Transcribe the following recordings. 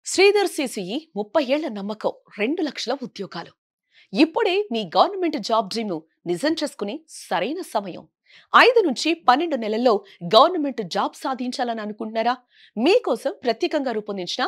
Sridhar CCE 30 ఏళ్ల నమ్మకం 2 లక్షల ఉద్యోగాలు. ఇప్పుడే మీ గవర్నమెంట్ జాబ్ డ్రీమ్ ను నిజం చేసుకునే సరైన సమయం. 5 నుంచి 12 నెలల్లో గవర్నమెంట్ జాబ్ సాధించాలని అనుకుంటున్నారా? మీకోసం ప్రత్యేకంగా రూపొందించిన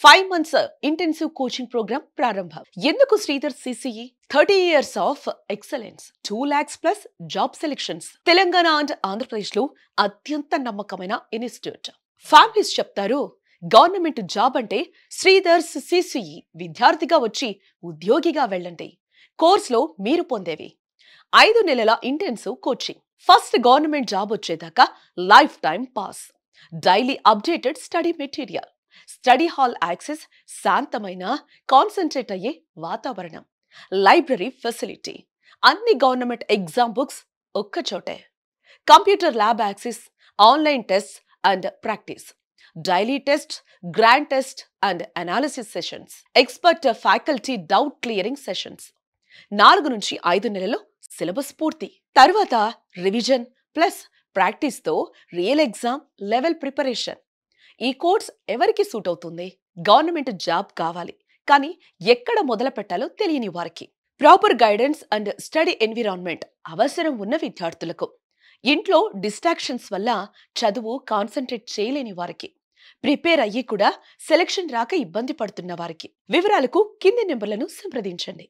5 మంత్స్ ఇంటెన్సివ్ కోచింగ్ ప్రోగ్రామ్ ప్రారంభం. ఎందుకు Sridhar CCE? 30 years of excellence, 2 lakhs plus job selections. Telangana and Andhra Pradesh లో అత్యంత నమ్మకమైన ఇన్స్టిట్యూట్. ఫ్యామిలీస్ చెప్తారు, గవర్నమెంట్ జాబ్ అంటే శ్రీధర్స్ సిసిఈ. విద్యార్థిగా వచ్చి ఉద్యోగిగా వెళ్ళండి. కోర్సులో మీరు పొందేవి 5 నెలల intensive coaching, first government job వచ్చేదాకా life time pass, daily updated study material, study hall access, శాంతమైన కాన్సన్ట్రేట్ అయ్యే వాతావరణం, లైబ్రరీ ఫెసిలిటీ, అన్ని గవర్నమెంట్ ఎగ్జామ్ బుక్స్ ఒక్కచోటే, computer lab access, online test and practice, daily test, grand test and analysis sessions, expert faculty doubt clearing sessions. 4 నుంచి 5 నెలల్లో syllabus పూర్తి. తర్వాత revision plus practice తో రియల్ ఎగ్జామ్ లెవెల్ ప్రిపరేషన్. ఈ course ఎవరికి suit అవుతుంది? Government job కావాలి కానీ ఎక్కడ మొదలు పెట్టాలో తెలియని వారికి, proper guidance and study environment అవసరం ఉన్న విద్యార్థులకు, ఇంట్లో డిస్ట్రాక్షన్స్ వల్ల చదువు కాన్సన్ట్రేట్ చేయలేని వారికి, ప్రిపేర్ అయ్యి కూడా సెలక్షన్ రాక ఇబ్బంది పడుతున్న వారికి. వివరాలకు కింది నెంబర్లను సంప్రదించండి.